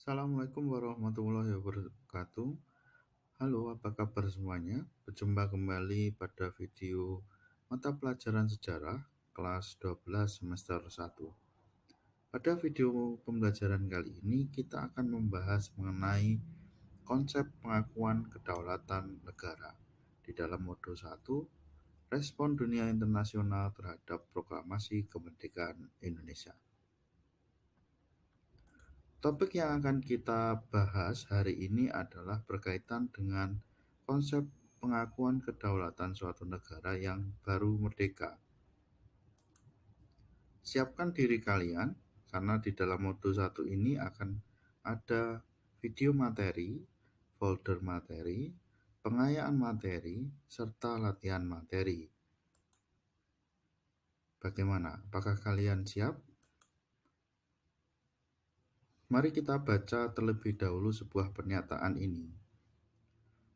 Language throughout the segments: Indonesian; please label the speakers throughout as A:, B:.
A: Assalamualaikum warahmatullahi wabarakatuh. Halo, apa kabar semuanya? Berjumpa kembali pada video mata pelajaran sejarah kelas 12 semester 1. Pada video pembelajaran kali ini kita akan membahas mengenai konsep pengakuan kedaulatan negara. Di dalam modul 1, respon dunia internasional terhadap proklamasi kemerdekaan Indonesia. Topik yang akan kita bahas hari ini adalah berkaitan dengan konsep pengakuan kedaulatan suatu negara yang baru merdeka. Siapkan diri kalian, karena di dalam modul 1 ini akan ada video materi, folder materi, pengayaan materi, serta latihan materi. Bagaimana? Apakah kalian siap? Mari kita baca terlebih dahulu sebuah pernyataan ini.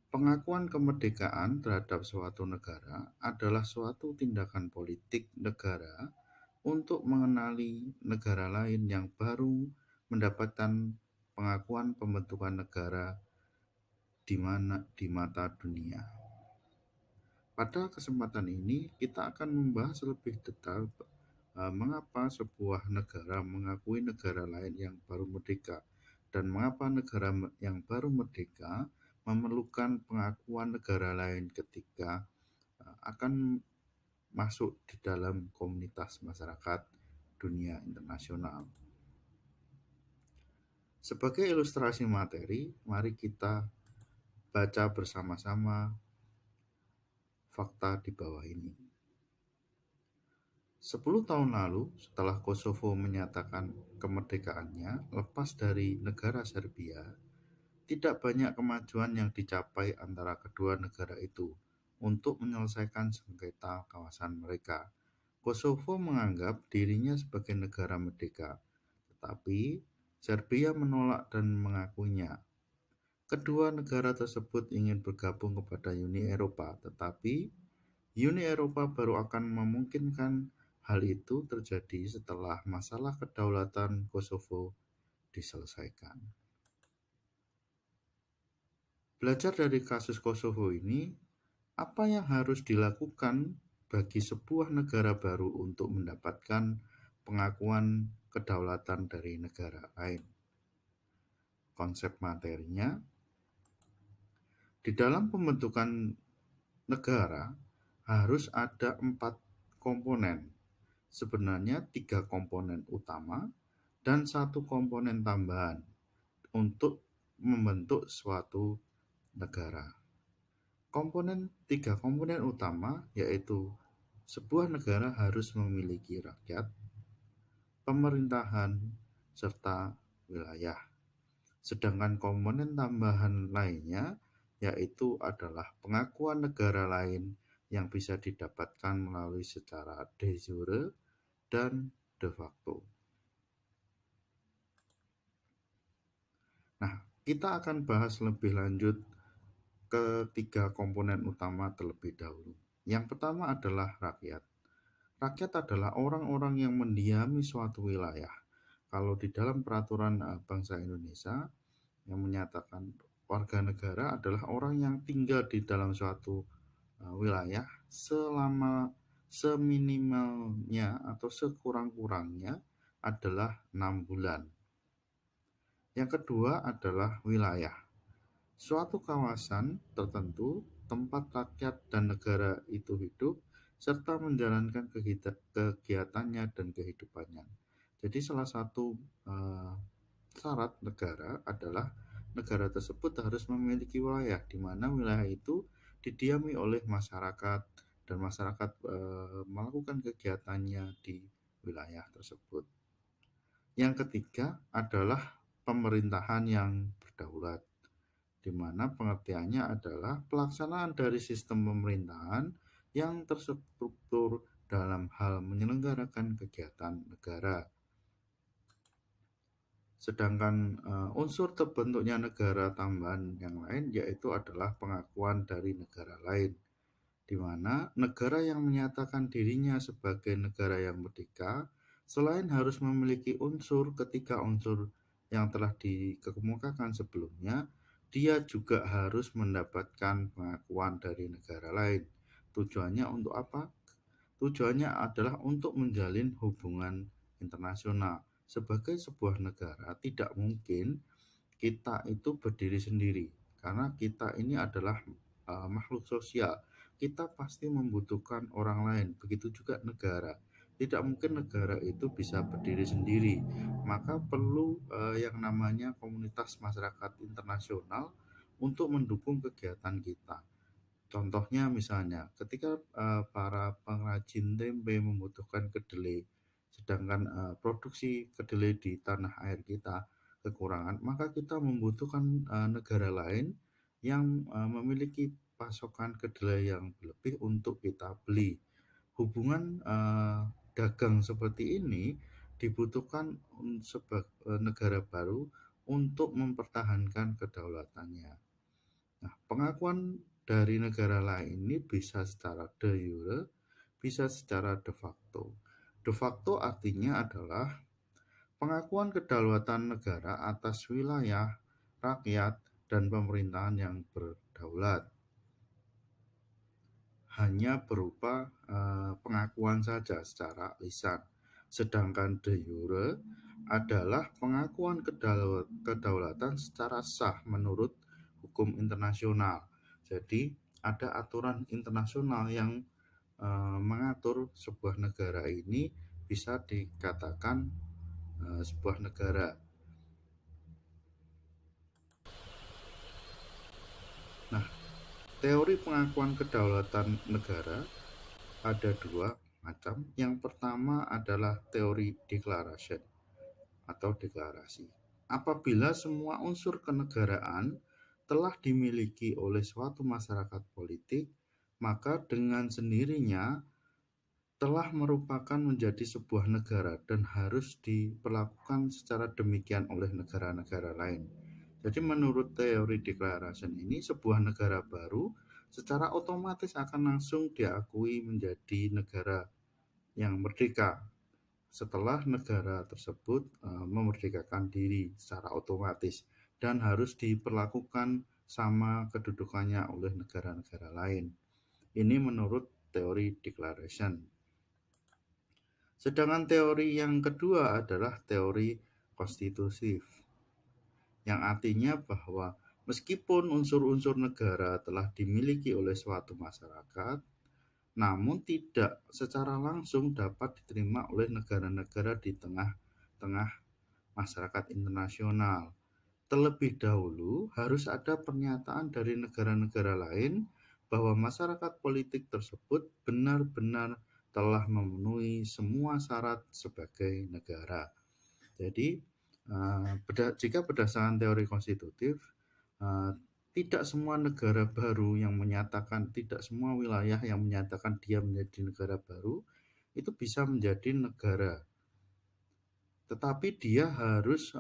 A: Pengakuan kemerdekaan terhadap suatu negara adalah suatu tindakan politik negara untuk mengenali negara lain yang baru mendapatkan pengakuan pembentukan negara di mata dunia. Pada kesempatan ini kita akan membahas lebih detail mengapa sebuah negara mengakui negara lain yang baru merdeka dan mengapa negara yang baru merdeka memerlukan pengakuan negara lain ketika akan masuk di dalam komunitas masyarakat dunia internasional. Sebagai ilustrasi materi, mari kita baca bersama-sama fakta di bawah ini. 10 tahun lalu, setelah Kosovo menyatakan kemerdekaannya lepas dari negara Serbia, tidak banyak kemajuan yang dicapai antara kedua negara itu untuk menyelesaikan sengketa kawasan mereka. Kosovo menganggap dirinya sebagai negara merdeka, tetapi Serbia menolak dan mengakuinya. Kedua negara tersebut ingin bergabung kepada Uni Eropa, tetapi Uni Eropa baru akan memungkinkan hal itu terjadi setelah masalah kedaulatan Kosovo diselesaikan. Belajar dari kasus Kosovo ini, apa yang harus dilakukan bagi sebuah negara baru untuk mendapatkan pengakuan kedaulatan dari negara lain? Konsep materinya, di dalam pembentukan negara harus ada 4 komponen. Sebenarnya 3 komponen utama dan 1 komponen tambahan untuk membentuk suatu negara. 3 komponen utama yaitu sebuah negara harus memiliki rakyat, pemerintahan, serta wilayah. Sedangkan komponen tambahan lainnya yaitu adalah pengakuan negara lain yang bisa didapatkan melalui secara de jure dan de facto. Nah, kita akan bahas lebih lanjut ketiga komponen utama terlebih dahulu. Yang pertama adalah rakyat. Rakyat adalah orang-orang yang mendiami suatu wilayah. Kalau di dalam peraturan bangsa Indonesia yang menyatakan warga negara adalah orang yang tinggal di dalam suatu wilayah selama seminimalnya atau sekurang-kurangnya adalah 6 bulan. Yang kedua adalah wilayah. Suatu kawasan tertentu tempat rakyat dan negara itu hidup serta menjalankan kegiatannya dan kehidupannya. Jadi salah satu syarat negara adalah negara tersebut harus memiliki wilayah di mana wilayah itu didiami oleh masyarakat dan masyarakat melakukan kegiatannya di wilayah tersebut. Yang ketiga adalah pemerintahan yang berdaulat, di mana pengertiannya adalah pelaksanaan dari sistem pemerintahan yang terstruktur dalam hal menyelenggarakan kegiatan negara. Sedangkan unsur terbentuknya negara tambahan yang lain yaitu adalah pengakuan dari negara lain, di mana negara yang menyatakan dirinya sebagai negara yang merdeka selain harus memiliki unsur ketiga unsur yang telah dikemukakan sebelumnya, dia juga harus mendapatkan pengakuan dari negara lain. Tujuannya untuk apa? Tujuannya adalah untuk menjalin hubungan internasional. Sebagai sebuah negara, tidak mungkin kita itu berdiri sendiri, karena kita ini adalah makhluk sosial. Kita pasti membutuhkan orang lain, begitu juga negara. Tidak mungkin negara itu bisa berdiri sendiri, maka perlu yang namanya komunitas masyarakat internasional untuk mendukung kegiatan kita. Contohnya misalnya ketika para pengrajin tempe membutuhkan kedelai, sedangkan produksi kedelai di tanah air kita kekurangan, maka kita membutuhkan negara lain yang memiliki pasokan kedelai yang lebih untuk kita beli. Hubungan dagang seperti ini dibutuhkan negara baru untuk mempertahankan kedaulatannya. Nah, pengakuan dari negara lain ini bisa secara de jure, bisa secara de facto. De facto artinya adalah pengakuan kedaulatan negara atas wilayah, rakyat, dan pemerintahan yang berdaulat. Hanya berupa pengakuan saja secara lisan. Sedangkan de jure adalah pengakuan kedaulatan secara sah menurut hukum internasional. Jadi ada aturan internasional yang mengatur sebuah negara ini bisa dikatakan sebuah negara. Nah, teori pengakuan kedaulatan negara ada dua macam. Yang pertama adalah teori declaration atau deklarasi. Apabila semua unsur kenegaraan telah dimiliki oleh suatu masyarakat politik, maka dengan sendirinya telah merupakan menjadi sebuah negara dan harus diperlakukan secara demikian oleh negara-negara lain. Jadi menurut teori declaration ini, sebuah negara baru secara otomatis akan langsung diakui menjadi negara yang merdeka setelah negara tersebut memerdekakan diri secara otomatis dan harus diperlakukan sama kedudukannya oleh negara-negara lain. Ini menurut teori declaration. Sedangkan teori yang kedua adalah teori konstitutif, yang artinya bahwa meskipun unsur-unsur negara telah dimiliki oleh suatu masyarakat, namun tidak secara langsung dapat diterima oleh negara-negara di tengah-tengah masyarakat internasional. Terlebih dahulu harus ada pernyataan dari negara-negara lain bahwa masyarakat politik tersebut benar-benar telah memenuhi semua syarat sebagai negara. Jadi, jika berdasarkan teori konstitutif, tidak semua negara baru yang menyatakan, tidak semua wilayah yang menyatakan dia menjadi negara baru itu bisa menjadi negara. Tetapi dia harus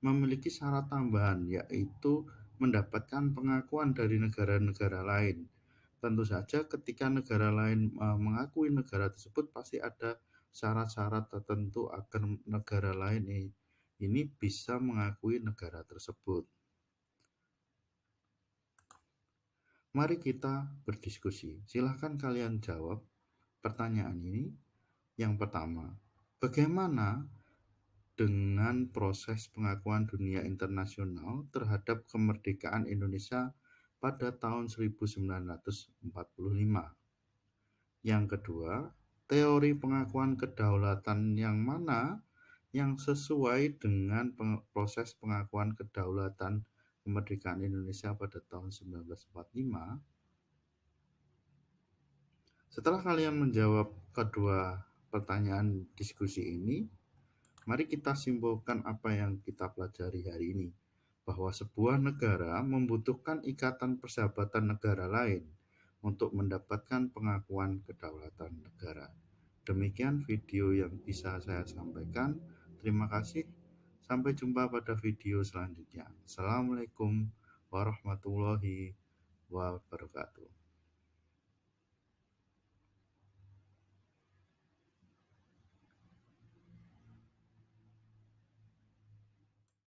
A: memiliki syarat tambahan, yaitu mendapatkan pengakuan dari negara-negara lain. Tentu saja ketika negara lain mengakui negara tersebut, pasti ada syarat-syarat tertentu agar negara lain ini bisa mengakui negara tersebut. Mari kita berdiskusi. Silahkan kalian jawab pertanyaan ini. Yang pertama, bagaimana dengan proses pengakuan dunia internasional terhadap kemerdekaan Indonesia pada tahun 1945? Yang kedua, teori pengakuan kedaulatan yang mana yang sesuai dengan proses pengakuan kedaulatan kemerdekaan Indonesia pada tahun 1945? Setelah kalian menjawab kedua pertanyaan diskusi ini, mari kita simpulkan apa yang kita pelajari hari ini, bahwa sebuah negara membutuhkan ikatan persahabatan negara lain untuk mendapatkan pengakuan kedaulatan negara. Demikian video yang bisa saya sampaikan. Terima kasih. Sampai jumpa pada video selanjutnya. Assalamualaikum warahmatullahi wabarakatuh.